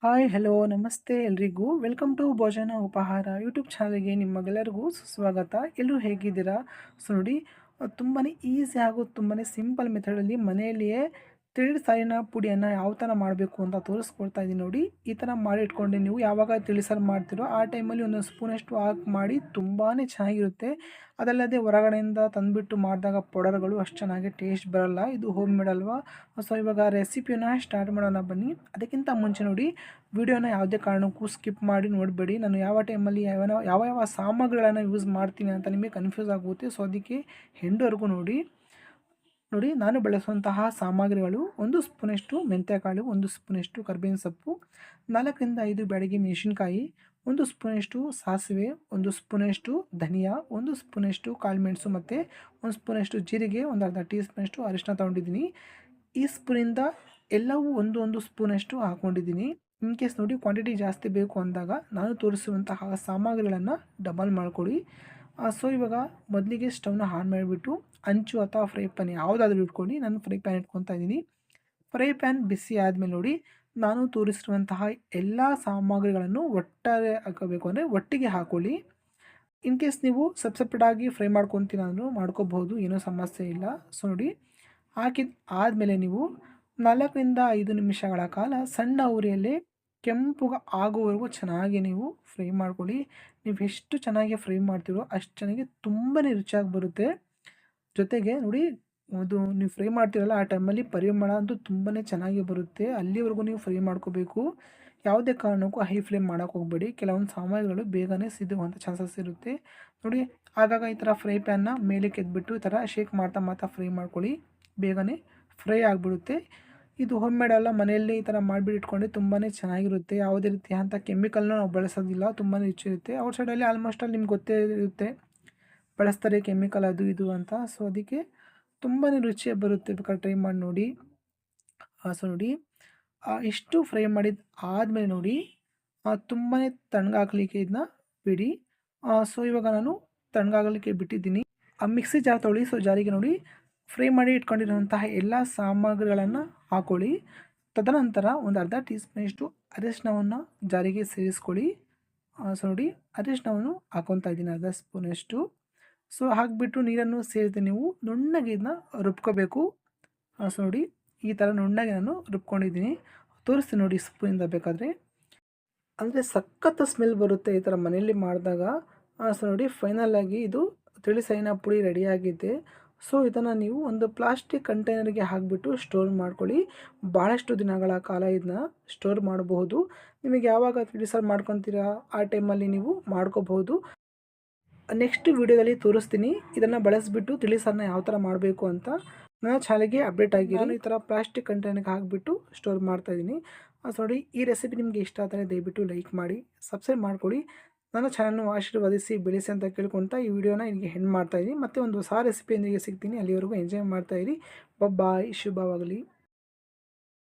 Hi hello ನಮಸ್ತೆ ಎಲ್ರಿಗೂ welcome to ಭೋಜನ ಉಪಹಾರ ಯೂಟ್ಯೂಬ್ ಚಾನಲ್ಗೆ ನಿಮಗೆಲ್ಲರಿಗೂ ಸುಸ್ವಾಗತ. ಎಲ್ಲರೂ ಹೇಗಿದ್ದೀರಾ? ಸೊ ನೋಡಿ, ತುಂಬಾ ಈಸಿ ಹಾಗೂ ತುಂಬಾ ಸಿಂಪಲ್ ಮೆಥಡಲ್ಲಿ ಮನೆಯಲ್ಲಿಯೇ ತಿಳಿ ಸಾರಿನ ಪುಡಿಯನ್ನು ಯಾವ ಥರ ಮಾಡಬೇಕು ಅಂತ ತೋರಿಸ್ಕೊಡ್ತಾ ಇದ್ದೀನಿ ನೋಡಿ. ಈ ಥರ ಮಾಡಿ ಇಟ್ಕೊಂಡು ನೀವು ಯಾವಾಗ ತಿಳಿಸಾರು ಮಾಡ್ತೀರೋ ಆ ಟೈಮಲ್ಲಿ ಒಂದೊಂದು ಸ್ಪೂನಷ್ಟು ಹಾಕಿ ಮಾಡಿ ತುಂಬಾ ಚೆನ್ನಾಗಿರುತ್ತೆ. ಅದಲ್ಲದೆ ಹೊರಗಡೆಯಿಂದ ತಂದುಬಿಟ್ಟು ಮಾಡಿದಾಗ ಪೌಡರ್ಗಳು ಅಷ್ಟು ಚೆನ್ನಾಗಿ ಟೇಸ್ಟ್ ಬರಲ್ಲ. ಇದು ಹೋಮ್ ಮೇಡ್ ಅಲ್ವಾ? ಸೊ ಇವಾಗ ರೆಸಿಪಿಯನ್ನು ಸ್ಟಾರ್ಟ್ ಮಾಡೋಣ ಬನ್ನಿ. ಅದಕ್ಕಿಂತ ಮುಂಚೆ ನೋಡಿ, ವಿಡಿಯೋನ ಯಾವುದೇ ಕಾರಣಕ್ಕೂ ಸ್ಕಿಪ್ ಮಾಡಿ ನೋಡಬೇಡಿ. ನಾನು ಯಾವ ಟೈಮಲ್ಲಿ ಯಾವ ಯಾವ ಸಾಮಗ್ರಿಗಳನ್ನು ಯೂಸ್ ಮಾಡ್ತೀನಿ ಅಂತ ನಿಮಗೆ ಕನ್ಫ್ಯೂಸ್ ಆಗುತ್ತೆ. ಸೊ ಅದಕ್ಕೆ ಎಂಡ್ವರೆಗೂ ನೋಡಿ. ನಾನು ಬಳಸುವಂತಹ ಸಾಮಗ್ರಿಗಳು: 1 ಸ್ಪೂನಷ್ಟು ಮೆಂತ್ಯಕಾಳು, 1 ಸ್ಪೂನಷ್ಟು ಕರಿಬೇವಿನ ಸೊಪ್ಪು, 4 ರಿಂದ 5 ಬ್ಯಾಡಗಿ ಮೆಣಸಿನಕಾಯಿ, 1 ಸ್ಪೂನಷ್ಟು ಸಾಸಿವೆ, 1 ಸ್ಪೂನಷ್ಟು ಧನಿಯಾ, 1 ಸ್ಪೂನಷ್ಟು ಕಾಳುಮೆಣಸು ಮತ್ತು 1 ಸ್ಪೂನಷ್ಟು ಜೀರಿಗೆ, ಒಂದು ಅರ್ಧ ಟೀ ಸ್ಪೂನಷ್ಟು ಅರಿಶಿನ ತೊಗೊಂಡಿದ್ದೀನಿ. ಈ ಸ್ಪೂನಿಂದ ಎಲ್ಲವೂ ಒಂದು ಸ್ಪೂನಷ್ಟು ಹಾಕ್ಕೊಂಡಿದ್ದೀನಿ. ಇನ್ ಕೇಸ್ ನೋಡಿ ಕ್ವಾಂಟಿಟಿ ಜಾಸ್ತಿ ಬೇಕು ಅಂದಾಗ ನಾನು ತೋರಿಸುವಂತಹ ಸಾಮಗ್ರಿಗಳನ್ನು ಡಬಲ್ ಮಾಡಿಕೊಡಿ. ಸೊ ಇವಾಗ ಮೊದಲಿಗೆ ಸ್ಟವ್ನ ಆನ್ ಮಾಡಿಬಿಟ್ಟು ಹಂಚು ಅಥವಾ ಫ್ರೈ ಪ್ಯಾನ್ ಯಾವುದಾದ್ರೂ ಇಟ್ಕೊಂಡು ನಾನು ಫ್ರೈ ಪ್ಯಾನ್ ಇಟ್ಕೊತಾ ಇದ್ದೀನಿ. ಫ್ರೈ ಪ್ಯಾನ್ ಬಿಸಿ ಆದಮೇಲೆ ನೋಡಿ, ನಾನು ತೋರಿಸಿರುವಂತಹ ಎಲ್ಲ ಸಾಮಗ್ರಿಗಳನ್ನು ಒಟ್ಟಾರೆ ಹಾಕಬೇಕು ಅಂದರೆ ಒಟ್ಟಿಗೆ ಹಾಕ್ಕೊಳ್ಳಿ. ಇನ್ ಕೇಸ್ ನೀವು ಸಪ್ರೇಟಾಗಿ ಫ್ರೈ ಮಾಡ್ಕೊತೀನಿ ಅಂದರೂ ಮಾಡ್ಕೋಬಹುದು, ಏನೂ ಸಮಸ್ಯೆ ಇಲ್ಲ. ಸೊ ನೋಡಿ, ಹಾಕಿದ ಆದಮೇಲೆ ನೀವು 4 ರಿಂದ 5 ನಿಮಿಷಗಳ ಕಾಲ ಸಣ್ಣ ಉರಿಯಲ್ಲೇ ಕೆಂಪುಗೆ ಆಗೋವರೆಗೂ ಚೆನ್ನಾಗಿ ನೀವು ಫ್ರೈ ಮಾಡ್ಕೊಳ್ಳಿ. ನೀವು ಎಷ್ಟು ಚೆನ್ನಾಗಿ ಫ್ರೈ ಮಾಡ್ತೀರೋ ಅಷ್ಟು ಚೆನ್ನಾಗಿ ತುಂಬಾ ರುಚಿಯಾಗಿ ಬರುತ್ತೆ. ಜೊತೆಗೆ ನೋಡಿ, ಅದು ನೀವು ಫ್ರೈ ಮಾಡ್ತೀರಲ್ಲ ಆ ಟೈಮಲ್ಲಿ ಪರಿಮಳ ಅಂತೂ ತುಂಬಾ ಚೆನ್ನಾಗಿ ಬರುತ್ತೆ. ಅಲ್ಲಿವರೆಗೂ ನೀವು ಫ್ರೈ ಮಾಡ್ಕೋಬೇಕು. ಯಾವುದೇ ಕಾರಣಕ್ಕೂ ಹೈ ಫ್ಲೇಮ್ ಮಾಡೋಕ್ಕೆ ಹೋಗಬೇಡಿ. ಕೆಲವೊಂದು ಸಾಮಗ್ರಿಗಳು ಬೇಗನೆ ಸಿದುವಂಥ ಚಾನ್ಸಸ್ ಇರುತ್ತೆ. ನೋಡಿ, ಆಗಾಗ ಈ ಥರ ಫ್ರೈ ಪ್ಯಾನ್ನ ಮೇಲಕ್ಕೆ ಎದ್ಬಿಟ್ಟು ಈ ಥರ ಶೇಕ್ ಮಾಡ್ತಾ ಫ್ರೈ ಮಾಡ್ಕೊಳ್ಳಿ. ಬೇಗನೆ ಫ್ರೈ ಆಗಿಬಿಡುತ್ತೆ. ಇದು ಹೋಮ್ ಮೇಡ್ ಅಲ್ಲ, ಮನೆಯಲ್ಲಿ ಈ ಥರ ಮಾಡಿಬಿಟ್ಟು ಇಟ್ಕೊಂಡ್ರೆ ತುಂಬಾ ಚೆನ್ನಾಗಿರುತ್ತೆ. ಯಾವುದೇ ರೀತಿಯಾದಂಥ ಕೆಮಿಕಲ್ನ ನಾವು ಬಳಸೋದಿಲ್ಲ. ತುಂಬಾ ರುಚಿ ಇರುತ್ತೆ. ಔಟ್ ಸೈಡಲ್ಲಿ ಆಲ್ಮೋಸ್ಟ್ ಅಲ್ಲಿ ನಿಮ್ಗೆ ಗೊತ್ತೇ ಇರುತ್ತೆ, ಬಳಸ್ತಾರೆ ಕೆಮಿಕಲ್ ಅದು ಇದು ಅಂತ. ಸೊ ಅದಕ್ಕೆ ತುಂಬಾ ರುಚಿ ಬರುತ್ತೆ. ಬೇಕಾದ್ರೆ ಟ್ರೈ ಮಾಡಿ ನೋಡಿ. ಸೊ ನೋಡಿ, ಇಷ್ಟು ಫ್ರೈ ಮಾಡಿದ ಆದಮೇಲೆ ನೋಡಿ, ತುಂಬಾ ತಣ್ಣಗಾಗಲಿಕ್ಕೆ ಇದನ್ನ ಬಿಡಿ. ಸೊ ಇವಾಗ ನಾನು ತಣ್ಣಗಾಗಲಿಕ್ಕೆ ಬಿಟ್ಟಿದ್ದೀನಿ. ಮಿಕ್ಸಿ ಜಾರ್ ತೊಗೊಳ್ಳಿ. ಸೊ ಜಾರಿಗೆ ನೋಡಿ, ಫ್ರೈ ಮಾಡಿ ಇಟ್ಕೊಂಡಿರುವಂತಹ ಎಲ್ಲ ಸಾಮಗ್ರಿಗಳನ್ನು ಹಾಕ್ಕೊಳ್ಳಿ. ತದನಂತರ ಒಂದು ಅರ್ಧ ಟೀ ಸ್ಪೂನಷ್ಟು ಅರಿಶಿನವನ್ನು ಜಾರಿಗೆ ಸೇರಿಸ್ಕೊಳ್ಳಿ. ಸೊ ನೋಡಿ, ಅರಿಶಿನವನ್ನು ಹಾಕ್ಕೊತಾ ಇದ್ದೀನಿ ಅರ್ಧ ಸ್ಪೂನಷ್ಟು. ಸೊ ಹಾಕಿಬಿಟ್ಟು ನೀರನ್ನು ಸೇರಿಸಿ ನೀವು ನುಣ್ಣಗೆ ಇದನ್ನ ರುಬ್ಕೋಬೇಕು. ಸೊ ನೋಡಿ, ಈ ಥರ ನುಣ್ಣಗೆ ನಾನು ರುಬ್ಕೊಂಡಿದ್ದೀನಿ. ತೋರಿಸ್ತೀನಿ ನೋಡಿ ಸ್ಪೂನಿಂದ ಬೇಕಾದರೆ. ಅಂದರೆ ಸಖತ್ ಸ್ಮೆಲ್ ಬರುತ್ತೆ ಈ ಥರ ಮನೆಯಲ್ಲಿ ಮಾಡಿದಾಗ. ಸೊ ನೋಡಿ, ಫೈನಲಾಗಿ ಇದು ತಿಳಿಸಾರಿನ ಪುಡಿ ರೆಡಿಯಾಗಿದೆ. ಸೊ ಇದನ್ನು ನೀವು ಒಂದು ಪ್ಲಾಸ್ಟಿಕ್ ಕಂಟೈನರ್ಗೆ ಹಾಕಿಬಿಟ್ಟು ಸ್ಟೋರ್ ಮಾಡ್ಕೊಳ್ಳಿ. ಭಾಳಷ್ಟು ದಿನಗಳ ಕಾಲ ಇದನ್ನ ಸ್ಟೋರ್ ಮಾಡಬಹುದು. ನಿಮಗೆ ಯಾವಾಗ ತಿಳಿಸಾರು ಮಾಡ್ಕೊತೀರಾ ಆ ಟೈಮಲ್ಲಿ ನೀವು ಮಾಡ್ಕೋಬಹುದು. ನೆಕ್ಸ್ಟ್ ವಿಡಿಯೋದಲ್ಲಿ ತೋರಿಸ್ತೀನಿ ಇದನ್ನು ಬಳಸಿಬಿಟ್ಟು ತಿಳಿಸಾರನ್ನ ಯಾವ ಥರ ಮಾಡಬೇಕು ಅಂತ. ನನ್ನ ಚಾನಲ್ಗೆ ಅಪ್ಡೇಟ್ ಆಗಿ ನಾನು ಈ ಥರ ಪ್ಲಾಸ್ಟಿಕ್ ಕಂಟೈನರ್ಗೆ ಹಾಕಿಬಿಟ್ಟು ಸ್ಟೋರ್ ಮಾಡ್ತಾಯಿದ್ದೀನಿ. ಸೊ ನೋಡಿ, ಈ ರೆಸಿಪಿ ನಿಮಗೆ ಇಷ್ಟ ಆದರೆ ದಯವಿಟ್ಟು ಲೈಕ್ ಮಾಡಿ, ಸಬ್ಸ್ಕ್ರೈಬ್ ಮಾಡ್ಕೊಳ್ಳಿ. ನನ್ನ ಚಾನಲ್ನ ಆಶೀರ್ವದಿಸಿ ಬೆಳೆಸಿ ಅಂತ ಕೇಳ್ಕೊತಾ ಈ ವಿಡಿಯೋನ ಇಲ್ಲಿಗೆ ಹೆಣ್ಣು ಮಾಡ್ತಾಯಿದ್ದೀನಿ. ಮತ್ತು ಒಂದು ಹೊಸ ರೆಸಿಪಿಯೊಂದಿಗೆ ಸಿಗ್ತೀನಿ. ಅಲ್ಲಿವರೆಗೂ ಎಂಜಾಯ್ ಮಾಡ್ತಾಯಿರಿ. ಬಾಯ್, ಶುಭವಾಗಲಿ.